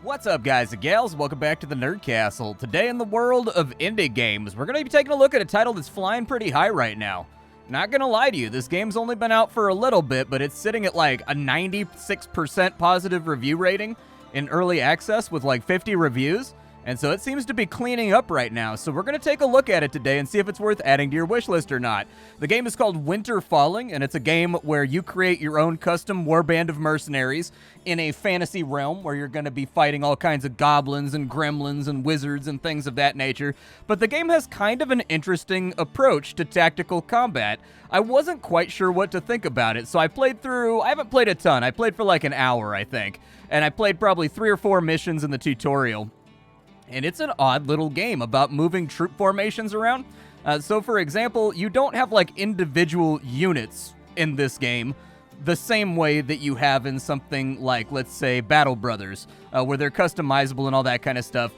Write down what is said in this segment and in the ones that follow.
What's up, guys and gals? Welcome back to the Nerd Castle. Today in the world of indie games, we're going to be taking a look at a title that's flying pretty high right now. Not gonna lie to you, this game's only been out for a little bit, but it's sitting at like a 96% positive review rating in early access with like 50 reviews. And so it seems to be cleaning up right now, so we're going to take a look at it today and see if it's worth adding to your wishlist or not. The game is called Winter Falling, and it's a game where you create your own custom warband of mercenaries in a fantasy realm where you're going to be fighting all kinds of goblins and gremlins and wizards and things of that nature. But the game has kind of an interesting approach to tactical combat. I wasn't quite sure what to think about it, so I haven't played a ton. I played for like an hour, I think, and I played probably 3 or 4 missions in the tutorial. And it's an odd little game about moving troop formations around. So for example, you don't have like individual units in this game the same way that you have in something like, let's say, Battle Brothers, where they're customizable and all that kind of stuff.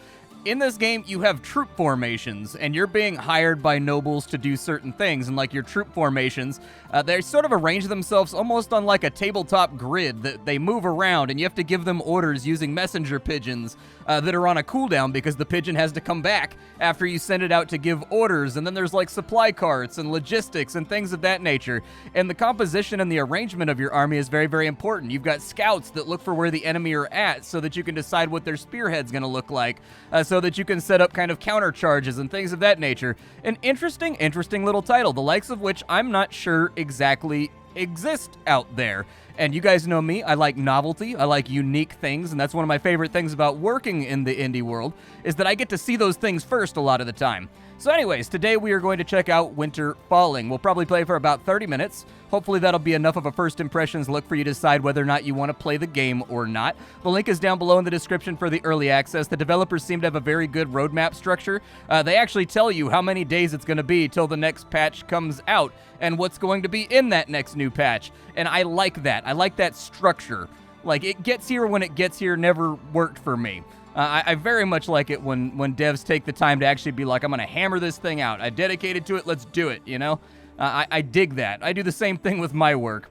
In this game, you have troop formations, and you're being hired by nobles to do certain things, and like your troop formations, they sort of arrange themselves almost on like a tabletop grid that they move around, and you have to give them orders using messenger pigeons that are on a cooldown because the pigeon has to come back after you send it out to give orders, and then there's like supply carts and logistics and things of that nature, and the composition and the arrangement of your army is very, very important. You've got scouts that look for where the enemy are at so that you can decide what their spearhead's going to look like, so that you can set up kind of counter charges and things of that nature. An interesting little title, the likes of which I'm not sure exactly exist out there. And you guys know me, I like novelty, I like unique things, and that's one of my favorite things about working in the indie world, is that I get to see those things first a lot of the time. So anyways, today we are going to check out Winter Falling. We'll probably play for about 30 minutes. Hopefully that'll be enough of a first impressions look for you to decide whether or not you want to play the game or not. The link is down below in the description for the early access. The developers seem to have a very good roadmap structure. They actually tell you how many days it's going to be till the next patch comes out and what's going to be in that next new patch. And I like that. I like that structure. Like, it gets here when it gets here never worked for me. I very much like it when devs take the time to actually be like, I'm going to hammer this thing out. I dedicated to it. Let's do it, you know? I dig that. I do the same thing with my work.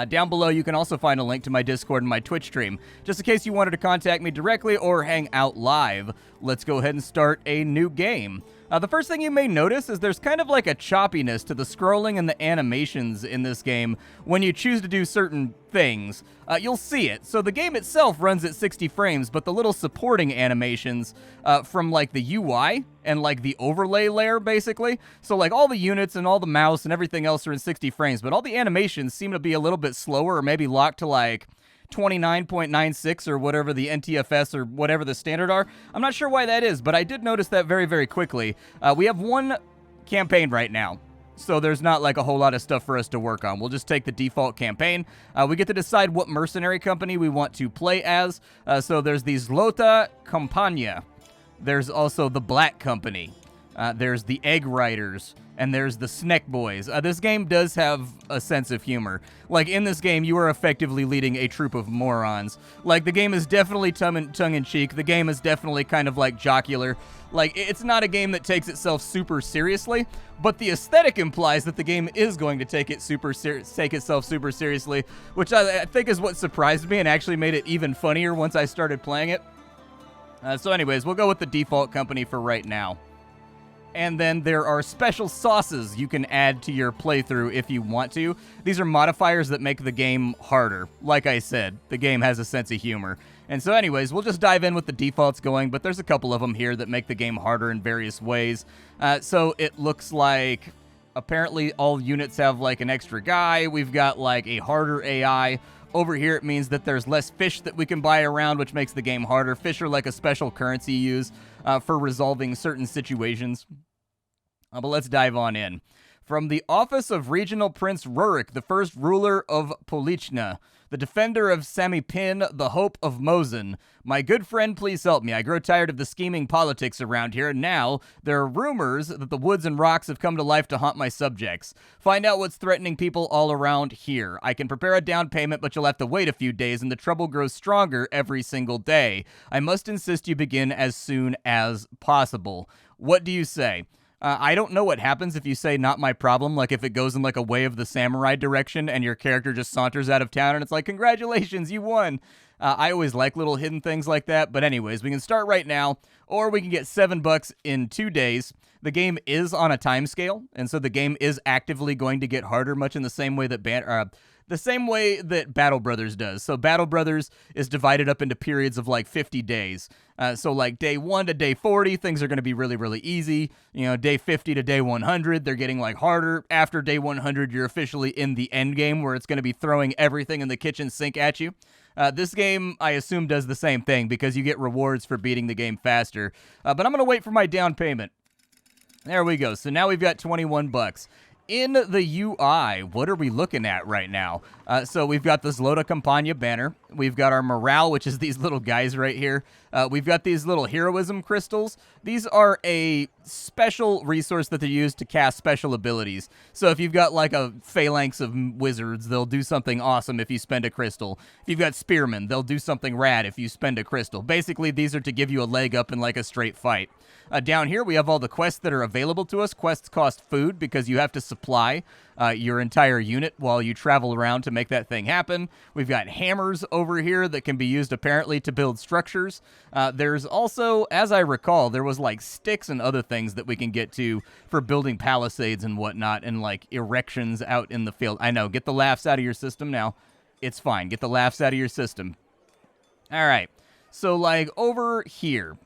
Down below, you can also find a link to my Discord and my Twitch stream, just in case you wanted to contact me directly or hang out live. Let's go ahead and start a new game. The first thing you may notice is there's kind of like a choppiness to the scrolling and the animations in this game when you choose to do certain things. You'll see it. So the game itself runs at 60 frames, but the little supporting animations from like the UI and like the overlay layer, basically. So like all the units and all the mouse and everything else are in 60 frames, but all the animations seem to be a little bit slower or maybe locked to like 29.96 or whatever the NTFS or whatever the standard are. I'm not sure why that is, but I did notice that very, very quickly. We have one campaign right now, so there's not like a whole lot of stuff for us to work on. We'll just take the default campaign. We get to decide what mercenary company we want to play as. So there's the Zlota Kompania. There's also the Black Company. There's the Egg Riders. And there's the Snack Boys. This game does have a sense of humor. Like, in this game, you are effectively leading a troop of morons. Like, the game is definitely tongue-in-cheek. The game is definitely kind of, like, jocular. Like, it's not a game that takes itself super seriously, but the aesthetic implies that the game is going to take itself super seriously, which I think is what surprised me and actually made it even funnier once I started playing it. So anyways, we'll go with the default company for right now. And then there are special sauces you can add to your playthrough if you want to. These are modifiers that make the game harder. Like I said, the game has a sense of humor. And so anyways, we'll just dive in with the defaults going, but there's a couple of them here that make the game harder in various ways. So it looks like apparently all units have like an extra guy. We've got like a harder AI. Over here, it means that there's less fish that we can buy around, which makes the game harder. Fish are like a special currency you use for resolving certain situations. But let's dive on in. From the office of Regional Prince Rurik, the first ruler of Polichna, the defender of Samipin, the hope of Mosin. My good friend, please help me. I grow tired of the scheming politics around here, and now there are rumors that the woods and rocks have come to life to haunt my subjects. Find out what's threatening people all around here. I can prepare a down payment, but you'll have to wait a few days, and the trouble grows stronger every single day. I must insist you begin as soon as possible. What do you say? I don't know what happens if you say not my problem, like if it goes in like a Way of the Samurai direction and your character just saunters out of town and it's like, congratulations, you won. I always like little hidden things like that, but anyways, we can start right now, or we can get $7 in 2 days. The game is on a time scale, and so the game is actively going to get harder, much in the same way that Battle Brothers does. So Battle Brothers is divided up into periods of like 50 days. So like day 1 to day 40, things are going to be really, really easy. You know, day 50 to day 100, they're getting like harder. After day 100, you're officially in the end game where it's going to be throwing everything in the kitchen sink at you. This game, I assume, does the same thing because you get rewards for beating the game faster. But I'm going to wait for my down payment. There we go. So now we've got $21. In the UI, what are we looking at right now? So we've got this Loda Campagna banner. We've got our morale, which is these little guys right here. We've got these little heroism crystals. These are a special resource that they use to cast special abilities. So if you've got like a phalanx of wizards, they'll do something awesome if you spend a crystal. If you've got spearmen, they'll do something rad if you spend a crystal. Basically, these are to give you a leg up in like a straight fight. Down here, we have all the quests that are available to us. Quests cost food because you have to supply your entire unit while you travel around to make that thing happen. We've got hammers over here that can be used apparently to build structures. There's also, as I recall, there was like sticks and other things that we can get to for building palisades and whatnot and like erections out in the field. I know, get the laughs out of your system now. It's fine. Get the laughs out of your system. All right. So like over here,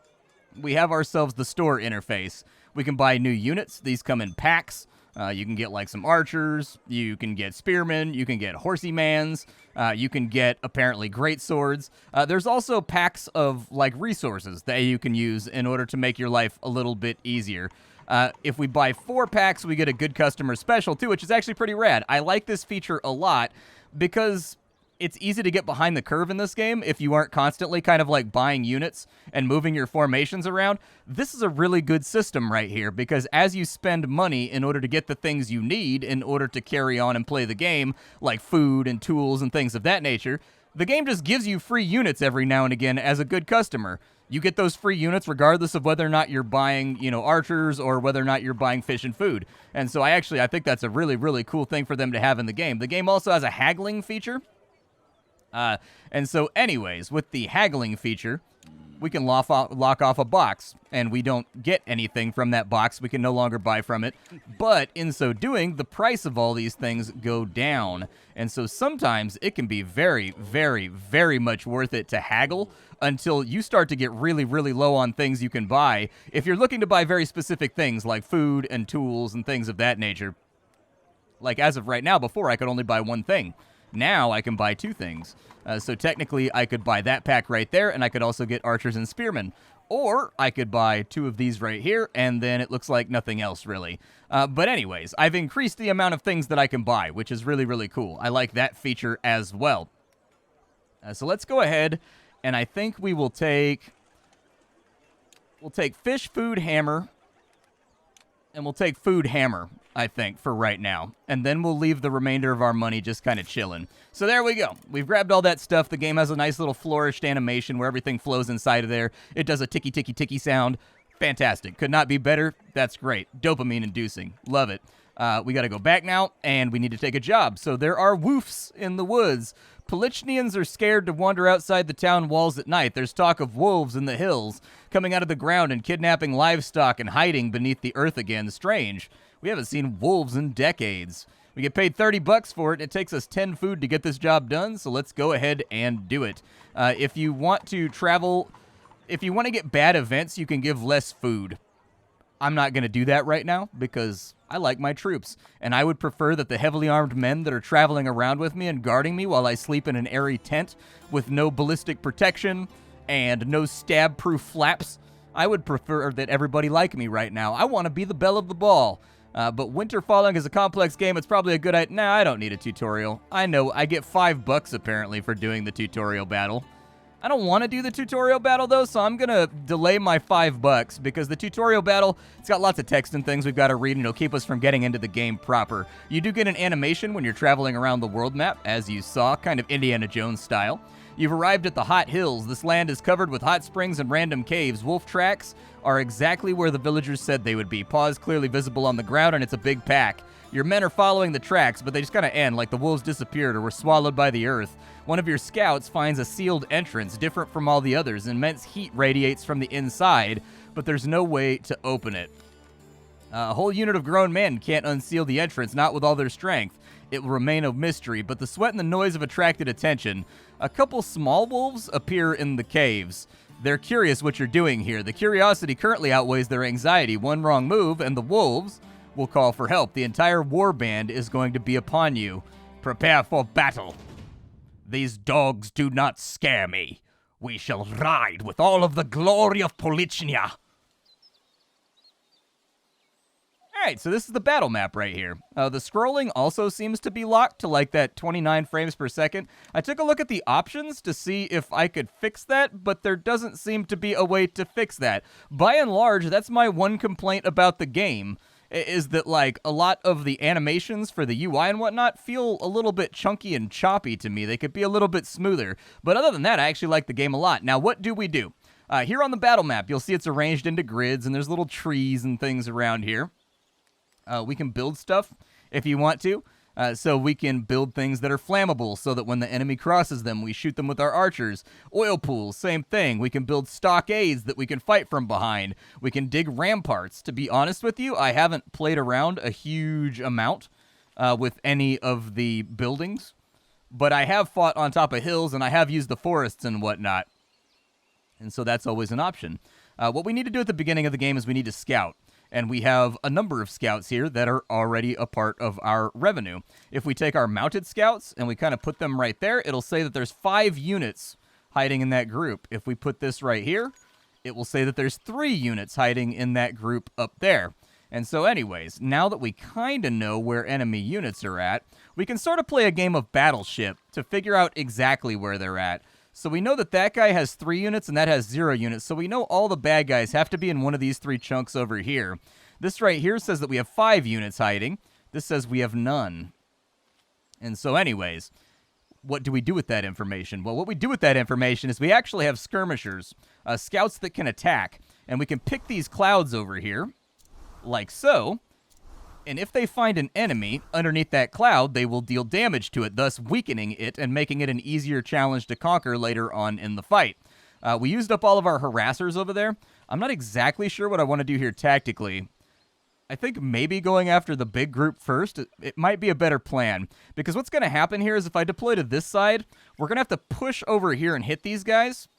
we have ourselves the store interface. We can buy new units. These come in packs. You can get like some archers. You can get spearmen. You can get horsey mans. You can get apparently great swords. There's also packs of like resources that you can use in order to make your life a little bit easier. If we buy 4 packs, we get a good customer special too, which is actually pretty rad. I like this feature a lot because it's easy to get behind the curve in this game if you aren't constantly kind of like buying units and moving your formations around. This is a really good system right here because as you spend money in order to get the things you need in order to carry on and play the game, like food and tools and things of that nature, the game just gives you free units every now and again as a good customer. You get those free units regardless of whether or not you're buying, you know, archers or whether or not you're buying fish and food. And so I think that's a really, really cool thing for them to have in the game. The game also has a haggling feature. And so anyways, with the haggling feature, we can lock off a box, and we don't get anything from that box. We can no longer buy from it. But in so doing, the price of all these things go down. And so sometimes it can be very, very, very much worth it to haggle until you start to get really, really low on things you can buy. If you're looking to buy very specific things like food and tools and things of that nature, like as of right now, before I could only buy one thing. Now I can buy 2 things. So technically I could buy that pack right there, and I could also get archers and spearmen. Or I could buy 2 of these right here, and then it looks like nothing else really. But anyways, I've increased the amount of things that I can buy, which is really, really cool. I like that feature as well. So let's go ahead, and I think we will take... We'll take fish, food, hammer, and we'll take food, hammer, I think, for right now. And then we'll leave the remainder of our money just kind of chilling. So there we go. We've grabbed all that stuff. The game has a nice little flourished animation where everything flows inside of there. It does a ticky, ticky, ticky sound. Fantastic. Could not be better. That's great. Dopamine inducing. Love it. We got to go back now, and we need to take a job. So there are woofs in the woods. Polichnians are scared to wander outside the town walls at night. There's talk of wolves in the hills, coming out of the ground and kidnapping livestock and hiding beneath the earth again. Strange. We haven't seen wolves in decades. We get paid $30 for it, and it takes us 10 food to get this job done, so let's go ahead and do it. If you want to travel, if you want to get bad events, you can give less food. I'm not going to do that right now because I like my troops, and I would prefer that the heavily armed men that are traveling around with me and guarding me while I sleep in an airy tent with no ballistic protection and no stab-proof flaps, I would prefer that everybody like me right now. I want to be the belle of the ball. But Winter Falling is a complex game. It's probably a good idea. Nah, I don't need a tutorial. I know. I get $5 apparently for doing the tutorial battle. I don't want to do the tutorial battle, though, so I'm going to delay my $5 because the tutorial battle, it's got lots of text and things we've got to read, and it'll keep us from getting into the game proper. You do get an animation when you're traveling around the world map, as you saw, kind of Indiana Jones style. You've arrived at the Hot Hills. This land is covered with hot springs and random caves. Wolf tracks are exactly where the villagers said they would be. Paws clearly visible on the ground, and it's a big pack. Your men are following the tracks, but they just kind of end like the wolves disappeared or were swallowed by the earth. One of your scouts finds a sealed entrance, different from all the others. Immense heat radiates from the inside, but there's no way to open it. A whole unit of grown men can't unseal the entrance, not with all their strength. It will remain a mystery, but the sweat and the noise have attracted attention. A couple small wolves appear in the caves. They're curious what you're doing here. The curiosity currently outweighs their anxiety. One wrong move, and the wolves will call for help. The entire war band is going to be upon you. Prepare for battle. These dogs do not scare me. We shall ride with all of the glory of Polichnia. Alright, so this is the battle map right here. The scrolling also seems to be locked to like that 29 frames per second. I took a look at the options to see if I could fix that, but there doesn't seem to be a way to fix that. By and large, that's my one complaint about the game, is that like a lot of the animations for the UI and whatnot feel a little bit chunky and choppy to me. They could be a little bit smoother. But other than that, I actually like the game a lot. Now, what do we do? Here on the battle map, you'll see it's arranged into grids, and there's little trees and things around here. We can build stuff if you want to. So we can build things that are flammable so that when the enemy crosses them, we shoot them with our archers. Oil pools, same thing. We can build stockades that we can fight from behind. We can dig ramparts. To be honest with you, I haven't played around a huge amount with any of the buildings, but I have fought on top of hills and I have used the forests and whatnot. And so that's always an option. What we need to do at the beginning of the game is we need to scout. And we have a number of scouts here that are already a part of our revenue. If we take our mounted scouts and we kind of put them right there, it'll say that there's 5 units hiding in that group. If we put this right here, it will say that there's 3 units hiding in that group up there. And so anyways, now that we kind of know where enemy units are at, we can sort of play a game of Battleship to figure out exactly where they're at. So we know that that guy has 3 units and that has 0 units. So we know all the bad guys have to be in one of these 3 chunks over here. This right here says that we have 5 units hiding. This says we have none. And so anyways, what do we do with that information? Well, what we do with that information is we actually have skirmishers, scouts that can attack. And we can pick these clouds over here, like so. And if they find an enemy underneath that cloud, they will deal damage to it, thus weakening it and making it an easier challenge to conquer later on in the fight. We used up all of our harassers over there. I'm not exactly sure what I want to do here tactically. I think maybe going after the big group first, it might be a better plan. Because what's going to happen here is if I deploy to this side, we're going to have to push over here and hit these guys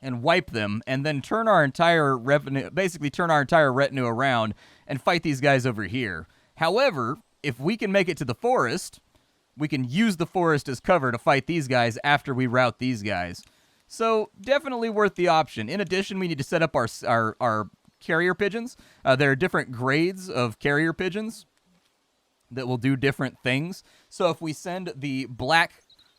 and wipe them, and then turn our entire revenue, basically turn our entire retinue around and fight these guys over here. However, if we can make it to the forest, we can use the forest as cover to fight these guys after we rout these guys. So definitely worth the option. In addition, we need to set up our carrier pigeons. There are different grades of carrier pigeons that will do different things. So if we send the black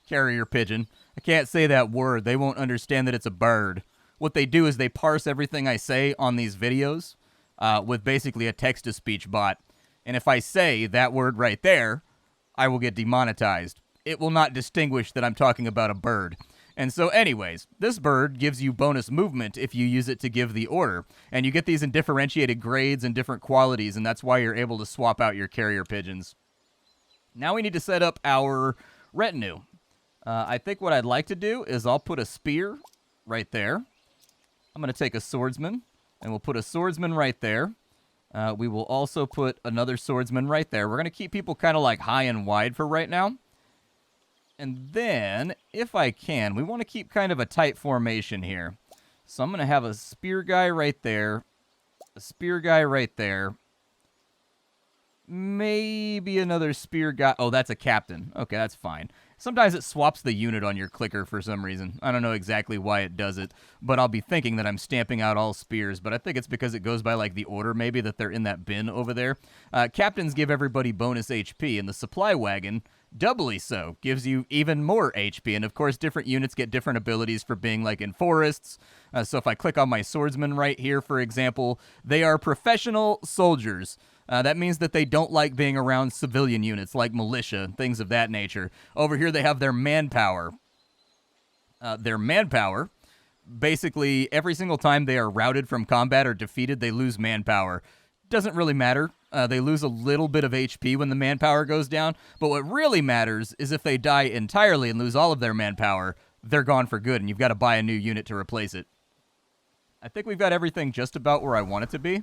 carrier pigeon, I can't say that word. They won't understand that it's a bird. What they do is they parse everything I say on these videos with basically a text-to-speech bot. And if I say that word right there, I will get demonetized. It will not distinguish that I'm talking about a bird. And so anyways, this bird gives you bonus movement if you use it to give the order. And you get these in differentiated grades and different qualities, and that's why you're able to swap out your carrier pigeons. Now we need to set up our retinue. I think what I'd like to do is I'll put a spear right there. I'm going to take a swordsman, and we'll put a swordsman right there. We will also put another swordsman right there. We're going to keep people kind of like high and wide for right now. And then, if I can, we want to keep kind of a tight formation here. So I'm going to have a spear guy right there, a spear guy right there, maybe another spear guy. Oh, that's a captain. Okay, that's fine. Sometimes it swaps the unit on your clicker for some reason. I don't know exactly why it does it, but I'll be thinking that I'm stamping out all spears, but I think it's because it goes by like the order maybe that they're in that bin over there. Captains give everybody bonus HP, and the supply wagon, doubly so, gives you even more HP. And of course, different units get different abilities for being like in forests. So if I click on my swordsman right here, for example, they are professional soldiers. That means that they don't like being around civilian units like militia, things of that nature. Over here, they have their manpower. their manpower. Basically, every single time they are routed from combat or defeated, they lose manpower. Doesn't really matter. They lose a little bit of HP when the manpower goes down, but what really matters is if they die entirely and lose all of their manpower, they're gone for good, and you've got to buy a new unit to replace it. I think we've got everything just about where I want it to be.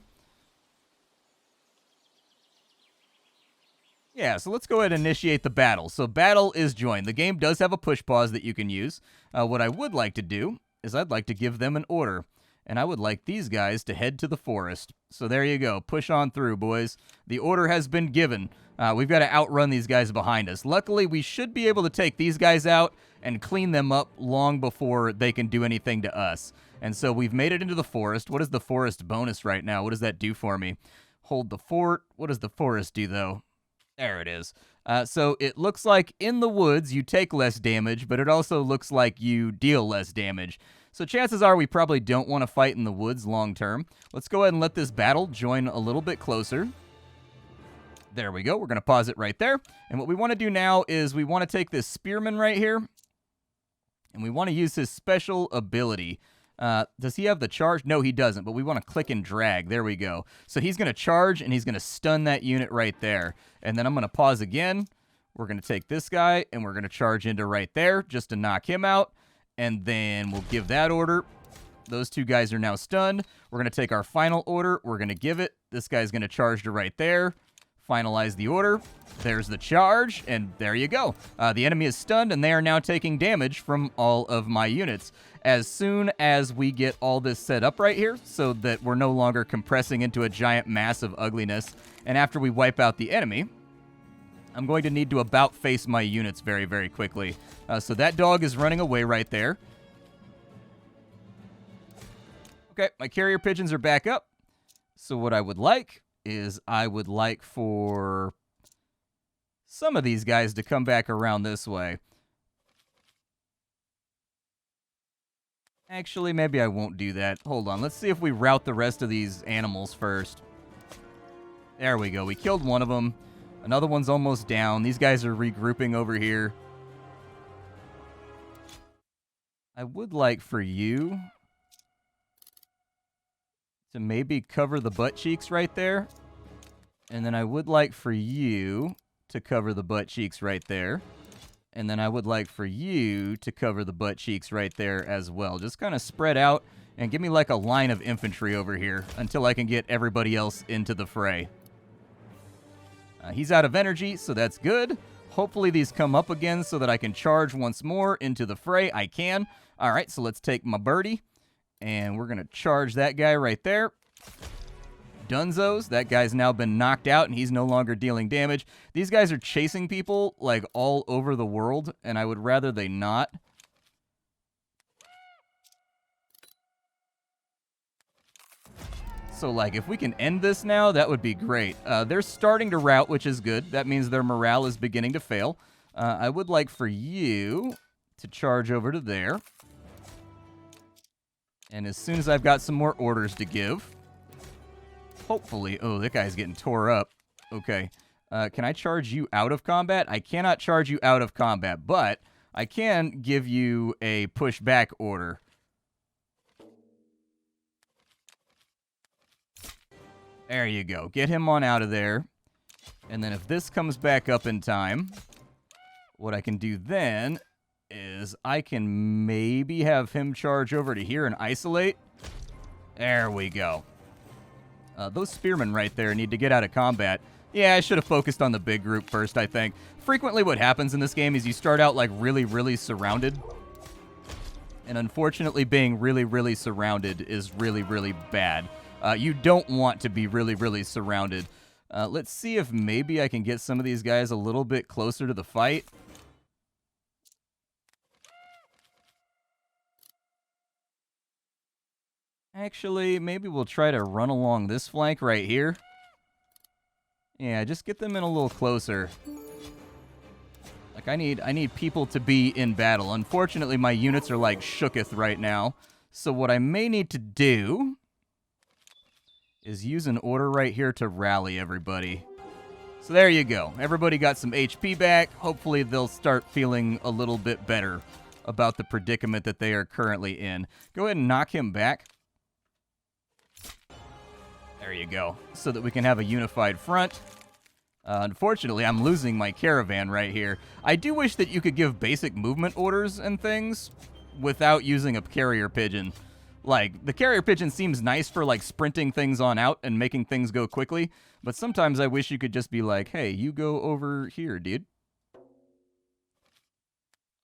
Yeah, so let's go ahead and initiate the battle. So battle is joined. The game does have a push pause that you can use. What I would like to do is I'd like to give them an order. And I would like these guys to head to the forest. So there you go. Push on through, boys. The order has been given. We've got to outrun these guys behind us. Luckily, we should be able to take these guys out and clean them up long before they can do anything to us. And so we've made it into the forest. What is the forest bonus right now? What does that do for me? Hold the fort. What does the forest do, though? There it is. So it looks like in the woods you take less damage, but it also looks like you deal less damage. So chances are we probably don't want to fight in the woods long term. Let's go ahead and let this battle join a little bit closer. There we go. We're going to pause it right there. And what we want to do now is we want to take this spearman right here, and we want to use his special ability. Does he have the charge? No, he doesn't, but we want to click and drag. There we go. So he's going to charge, and he's going to stun that unit right there. And then I'm going to pause again. We're going to take this guy, and we're going to charge into right there just to knock him out. And then we'll give that order. Those two guys are now stunned. We're going to take our final order. We're going to give it. This guy's going to charge to right there. Finalize the order. There's the charge, and there you go. The enemy is stunned, and they are now taking damage from all of my units. As soon as we get all this set up right here so that we're no longer compressing into a giant mass of ugliness, and after we wipe out the enemy, I'm going to need to about-face my units very, very quickly. So that dog is running away right there. Okay, my carrier pigeons are back up. So what I would like is I would like for some of these guys to come back around this way. Actually, maybe I won't do that. Hold on, let's see if we route the rest of these animals first. There we go, we killed one of them. Another one's almost down. These guys are regrouping over here. I would like for you to maybe cover the butt cheeks right there. And then I would like for you to cover the butt cheeks right there. And then I would like for you to cover the butt cheeks right there as well. Just kind of spread out and give me like a line of infantry over here until I can get everybody else into the fray. He's out of energy, so that's good. Hopefully these come up again so that I can charge once more into the fray. I can. All right, so let's take my birdie, and we're going to charge that guy right there. Dunzos. That guy's now been knocked out, and he's no longer dealing damage. These guys are chasing people, like, all over the world, and I would rather they not. So, like, if we can end this now, that would be great. They're starting to rout, which is good. That means their morale is beginning to fail. I would like for you to charge over to there. And as soon as I've got some more orders to give, hopefully... Oh, that guy's getting tore up. Okay. Can I charge you out of combat? I cannot charge you out of combat, but I can give you a pushback order. There you go. Get him on out of there. And then if this comes back up in time, what I can do then is I can maybe have him charge over to here and isolate. There we go. Those spearmen right there need to get out of combat. Yeah, I should have focused on the big group first, I think. Frequently what happens in this game is you start out like really, really surrounded. And unfortunately being really, really surrounded is really, really bad. You don't want to be really, really surrounded. Let's see if maybe I can get some of these guys a little bit closer to the fight. Actually, maybe we'll try to run along this flank right here. Yeah, just get them in a little closer. Like, I need people to be in battle. Unfortunately, my units are like shooketh right now. So what I may need to do is use an order right here to rally everybody. So there you go. Everybody got some HP back. Hopefully they'll start feeling a little bit better. about the predicament that they are currently in. Go ahead and knock him back. There you go. So that we can have a unified front. Unfortunately, I'm losing my caravan right here. I do wish that you could give basic movement orders and things without using a carrier pigeon. Like, the carrier pigeon seems nice for, like, sprinting things on out and making things go quickly, but sometimes I wish you could just be like, hey, you go over here, dude.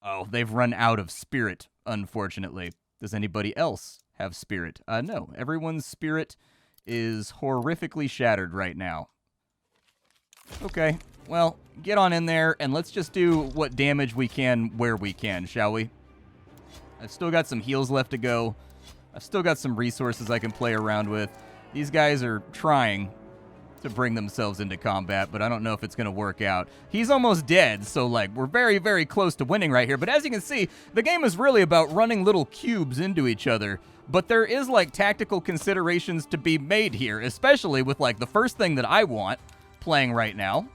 Oh, they've run out of spirit, unfortunately. Does anybody else have spirit? No. Everyone's spirit is horrifically shattered right now. Okay, well, get on in there, and let's just do what damage we can where we can, shall we? I've still got some heals left to go. I've still got some resources I can play around with. These guys are trying to bring themselves into combat, but I don't know if it's going to work out. He's almost dead, so, like, we're very, very close to winning right here. But as you can see, the game is really about running little cubes into each other. But there is, like, tactical considerations to be made here, especially with, like, the first thing that I want playing right now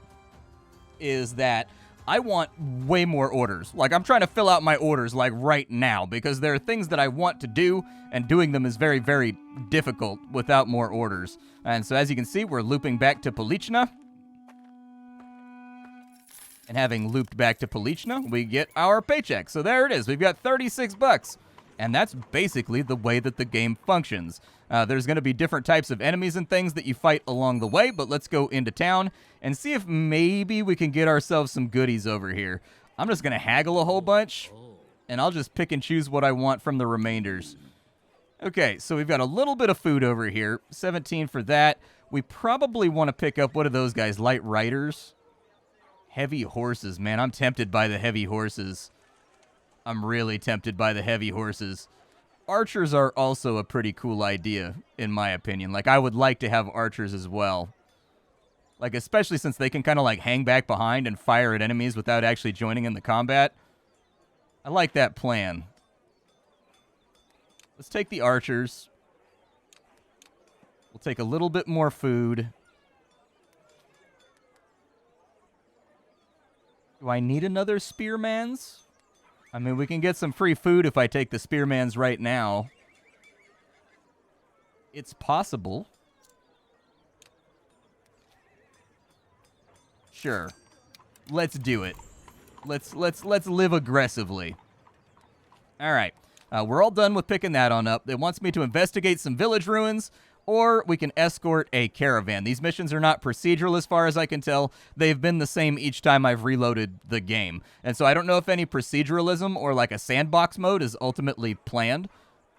is that I want way more orders. Like, I'm trying to fill out my orders, like, right now, because there are things that I want to do, and doing them is very, very difficult without more orders. And so, as you can see, we're looping back to Polichna. And having looped back to Polichna, we get our paycheck. So there it is. We've got 36 bucks. And that's basically the way that the game functions. There's going to be different types of enemies and things that you fight along the way, but let's go into town and see if maybe we can get ourselves some goodies over here. I'm just going to haggle a whole bunch, and I'll just pick and choose what I want from the remainders. Okay, so we've got a little bit of food over here. 17 for that. We probably want to pick up, what are those guys, light riders? Heavy horses, man. I'm tempted by the heavy horses. I'm really tempted by the heavy horses. Archers are also a pretty cool idea, in my opinion. Like, I would like to have archers as well. Like, especially since they can kind of, like, hang back behind and fire at enemies without actually joining in the combat. I like that plan. Let's take the archers. We'll take a little bit more food. Do I need another spearman's? I mean, we can get some free food if I take the spearmans right now. It's possible. Sure. Let's do it. Let's live aggressively. All right. We're all done with picking that on up. It wants me to investigate some village ruins, or we can escort a caravan. These missions are not procedural as far as I can tell. They've been the same each time I've reloaded the game. And so I don't know if any proceduralism or like a sandbox mode is ultimately planned,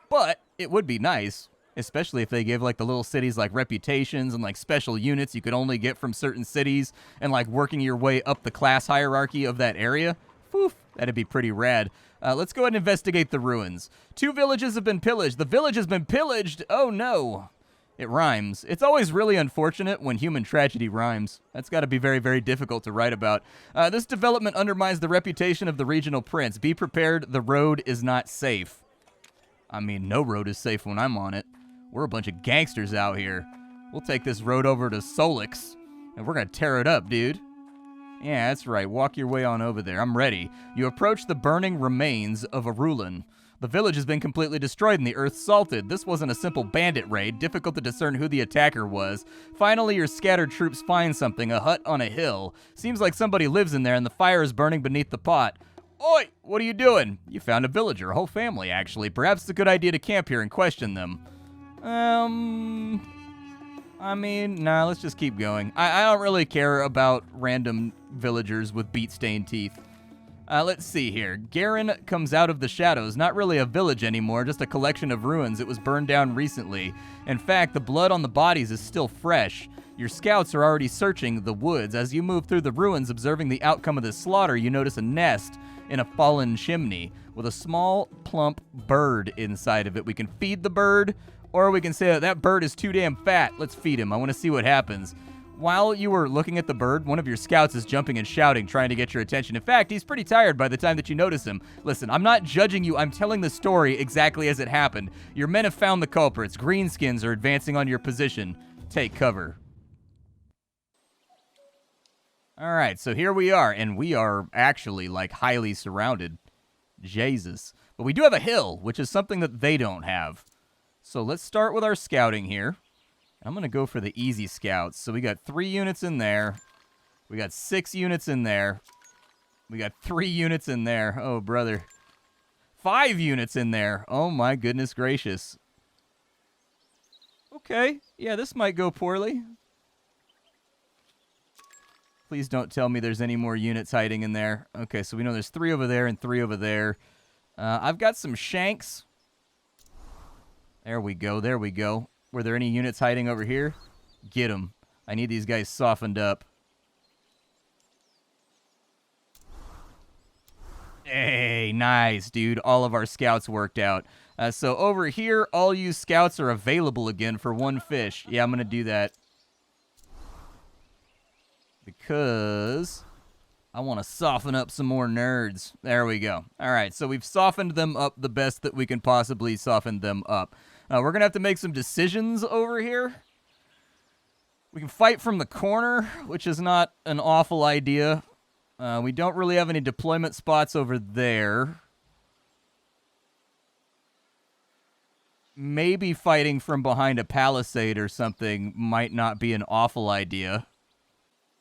but it would be nice, especially if they give like the little cities like reputations and like special units you could only get from certain cities and like working your way up the class hierarchy of that area. Poof, that'd be pretty rad. Let's go ahead and investigate the ruins. 2 villages have been pillaged. The village has been pillaged. Oh no. It rhymes. It's always really unfortunate when human tragedy rhymes. That's got to be very, very difficult to write about. This development undermines the reputation of the regional prince. Be prepared, the road is not safe. I mean, no road is safe when I'm on it. We're a bunch of gangsters out here. We'll take this road over to Solix, and we're going to tear it up, dude. Yeah, that's right. Walk your way on over there. I'm ready. You approach the burning remains of Arulin. The village has been completely destroyed and the earth salted. This wasn't a simple bandit raid, difficult to discern who the attacker was. Finally, your scattered troops find something, a hut on a hill. Seems like somebody lives in there and the fire is burning beneath the pot. Oi, what are you doing? You found a villager, a whole family, actually. Perhaps it's a good idea to camp here and question them. I mean, nah, let's just keep going. I don't really care about random villagers with beat-stained teeth. Let's see here. Garen comes out of the shadows. Not really a village anymore, just a collection of ruins. It was burned down recently. In fact, the blood on the bodies is still fresh. Your scouts are already searching the woods. As you move through the ruins, observing the outcome of this slaughter, you notice a nest in a fallen chimney with a small, plump bird inside of it. We can feed the bird, or we can say that that bird is too damn fat. Let's feed him. I want to see what happens. While you were looking at the bird, one of your scouts is jumping and shouting, trying to get your attention. In fact, he's pretty tired by the time that you notice him. Listen, I'm not judging you. I'm telling the story exactly as it happened. Your men have found the culprits. Greenskins are advancing on your position. Take cover. All right, so here we are, and we are actually, like, highly surrounded. Jesus. But we do have a hill, which is something that they don't have. So let's start with our scouting here. I'm going to go for the easy scouts. So we got 3 units in there. We got 6 units in there. We got 3 units in there. Oh, brother. 5 units in there. Oh, my goodness gracious. Okay. Yeah, this might go poorly. Please don't tell me there's any more units hiding in there. Okay, so we know there's 3 over there and 3 over there. I've got some shanks. There we go. There we go. Were there any units hiding over here? Get them. I need these guys softened up. Hey, nice, dude. All of our scouts worked out. So over here, all you scouts are available again for 1 fish. Yeah, I'm going to do that. Because I want to soften up some more nerds. There we go. All right, so we've softened them up the best that we can possibly soften them up. We're going to have to make some decisions over here. We can fight from the corner, which is not an awful idea. We don't really have any deployment spots over there. Maybe fighting from behind a palisade or something might not be an awful idea.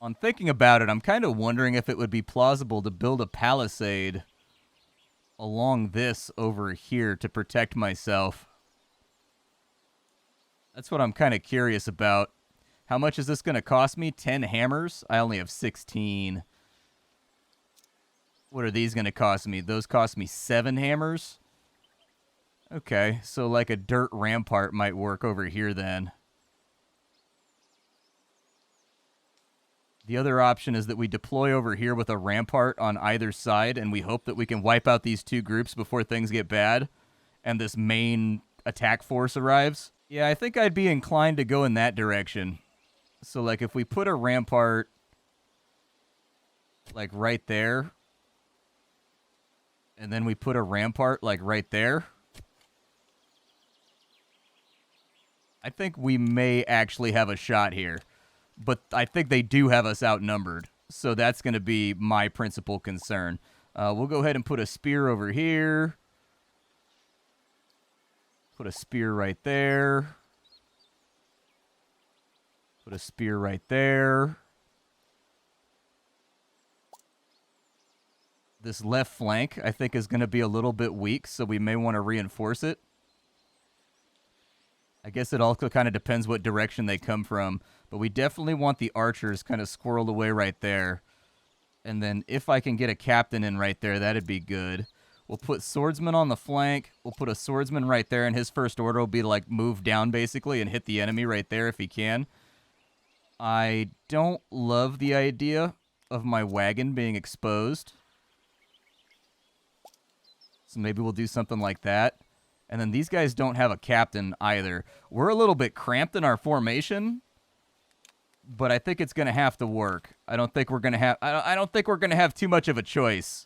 On thinking about it, I'm kind of wondering if it would be plausible to build a palisade along this over here to protect myself. That's what I'm kind of curious about. How much is this going to cost me? 10 hammers? I only have 16. What are these going to cost me? Those cost me 7 hammers? Okay, so like a dirt rampart might work over here then. The other option is that we deploy over here with a rampart on either side, and we hope that we can wipe out these 2 groups before things get bad, and this main attack force arrives. Yeah, I think I'd be inclined to go in that direction. So, like, if we put a rampart, like, right there, and then we put a rampart, like, right there, I think we may actually have a shot here. But I think they do have us outnumbered, so that's going to be my principal concern. We'll go ahead and put a spear over here. Put a spear right there. Put a spear right there. This left flank, I think, is going to be a little bit weak, so we may want to reinforce it. I guess it also kind of depends what direction they come from, but we definitely want the archers kind of squirreled away right there. And then if I can get a captain in right there, that'd be good. We'll put swordsman on the flank. We'll put a swordsman right there, and his first order will be to, like, move down, basically, and hit the enemy right there if he can. I don't love the idea of my wagon being exposed. So maybe we'll do something like that. And then these guys don't have a captain either. We're a little bit cramped in our formation, but I think it's going to have to work. I don't think we're going to have I don't think we're going to have too much of a choice.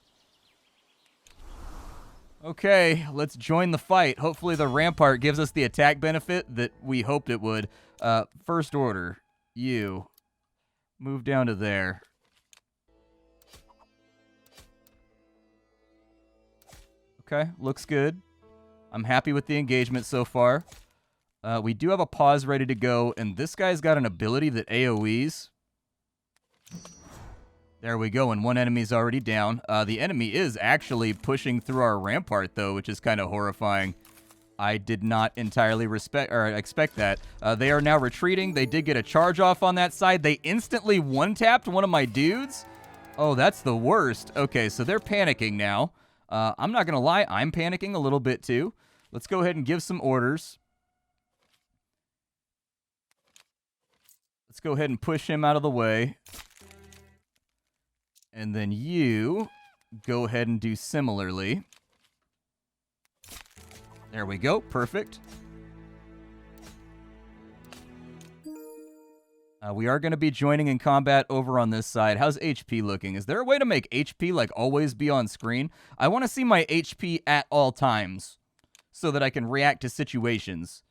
Okay, let's join the fight. Hopefully the rampart gives us the attack benefit that we hoped it would. First order, you move down to there. Okay, looks good. I'm happy with the engagement so far. We do have a pause ready to go, and this guy's got an ability that AoEs. There we go, and one enemy's already down. The enemy is actually pushing through our rampart, though, which is kind of horrifying. I did not entirely expect that. They are now retreating. They did get a charge off on that side. They instantly one-tapped one of my dudes. Oh, that's the worst. Okay, so they're panicking now. I'm not going to lie, I'm panicking a little bit too. Let's go ahead and give some orders. Let's go ahead and push him out of the way. And then you go ahead and do similarly. There we go, perfect. We are going to be joining in combat over on this side. How's HP looking? Is there a way to make HP, like, always be on screen? I want to see my HP at all times so that I can react to situations.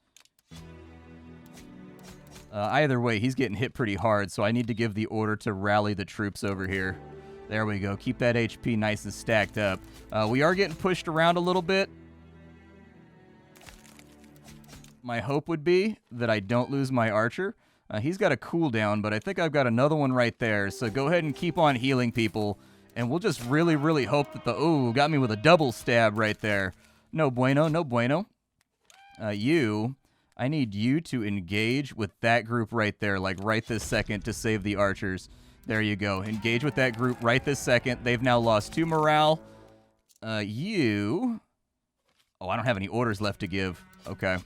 Either way, he's getting hit pretty hard, so I need to give the order to rally the troops over here. There we go. Keep that HP nice and stacked up. We are getting pushed around a little bit. My hope would be that I don't lose my archer. He's got a cooldown, but I think I've got another one right there. So go ahead and keep on healing people. And we'll just really, really hope that the... Ooh, got me with a double stab right there. No bueno, no bueno. I need you to engage with that group right there, like right this second to save the archers. There you go. Engage with that group right this second. They've now lost 2 morale. Oh, I don't have any orders left to give. Okay.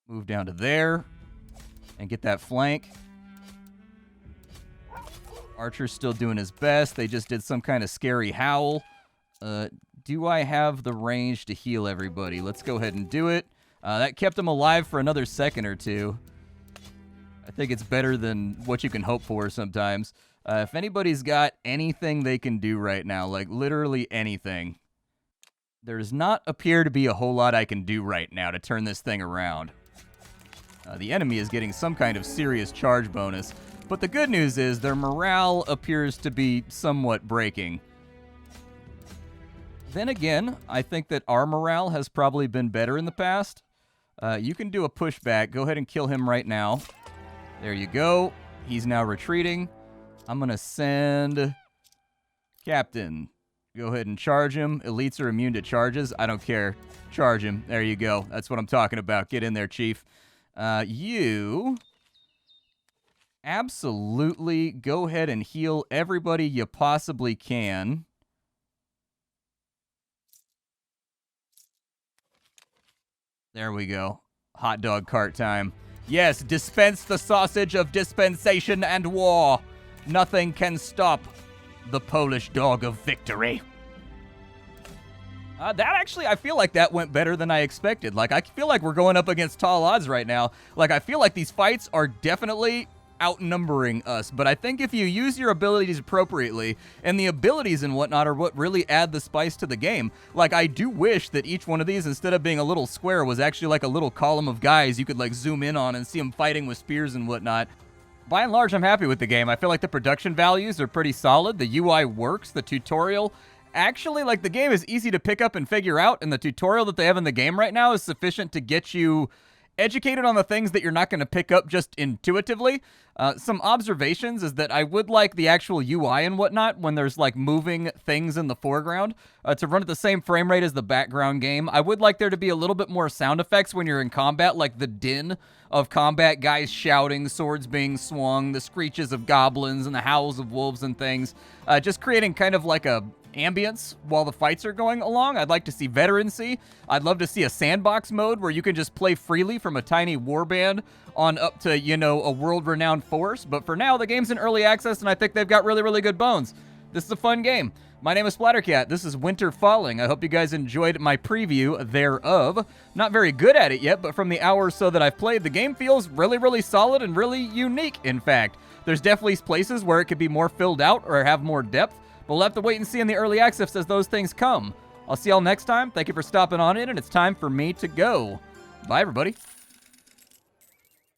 Move down to there and get that flank. Archer's still doing his best. They just did some kind of scary howl. Do I have the range to heal everybody? Let's go ahead and do it. That kept him alive for another second or two. I think it's better than what you can hope for sometimes. If anybody's got anything they can do right now, like literally anything, there does not appear to be a whole lot I can do right now to turn this thing around. The enemy is getting some kind of serious charge bonus, but the good news is their morale appears to be somewhat breaking. Then again, I think that our morale has probably been better in the past. You can do a pushback. Go ahead and kill him right now. There you go. He's now retreating. I'm going to send Captain. Go ahead and charge him. Elites are immune to charges. I don't care. Charge him. There you go. That's what I'm talking about. Get in there, Chief. You absolutely go ahead and heal everybody you possibly can. There we go. Hot dog cart time. Yes, dispense the sausage of dispensation and war. Nothing can stop the Polish dog of victory. That actually, I feel like that went better than I expected. Like, I feel like we're going up against tall odds right now. Like, I feel like these fights are definitely outnumbering us. But I think if you use your abilities appropriately, and the abilities and whatnot are what really add the spice to the game. Like, I do wish that each one of these, instead of being a little square, was actually like a little column of guys you could, like, zoom in on and see them fighting with spears and whatnot. By and large, I'm happy with the game. I feel like the production values are pretty solid. The UI works. The tutorial... Actually, like, the game is easy to pick up and figure out, and the tutorial that they have in the game right now is sufficient to get you educated on the things that you're not going to pick up just intuitively. Some observations is that I would like the actual UI and whatnot, when there's, like, moving things in the foreground, to run at the same frame rate as the background game. I would like there to be a little bit more sound effects when you're in combat, like the din of combat, guys shouting, swords being swung, the screeches of goblins, and the howls of wolves and things. Just creating kind of like a ambience while the fights are going along. I'd like to see veterancy. I'd love to see a sandbox mode where you can just play freely from a tiny warband on up to, you know, a world-renowned force. But for now, the game's in early access, and I think they've got really, really good bones. This is a fun game. My name is Splattercat. This is Winter Falling. I hope you guys enjoyed my preview thereof. Not very good at it yet, but from the hour or so that I've played, the game feels really, really solid and really unique, in fact. There's definitely places where it could be more filled out or have more depth. But we'll have to wait and see in the early access as those things come. I'll see y'all next time. Thank you for stopping on in, and it's time for me to go. Bye, everybody.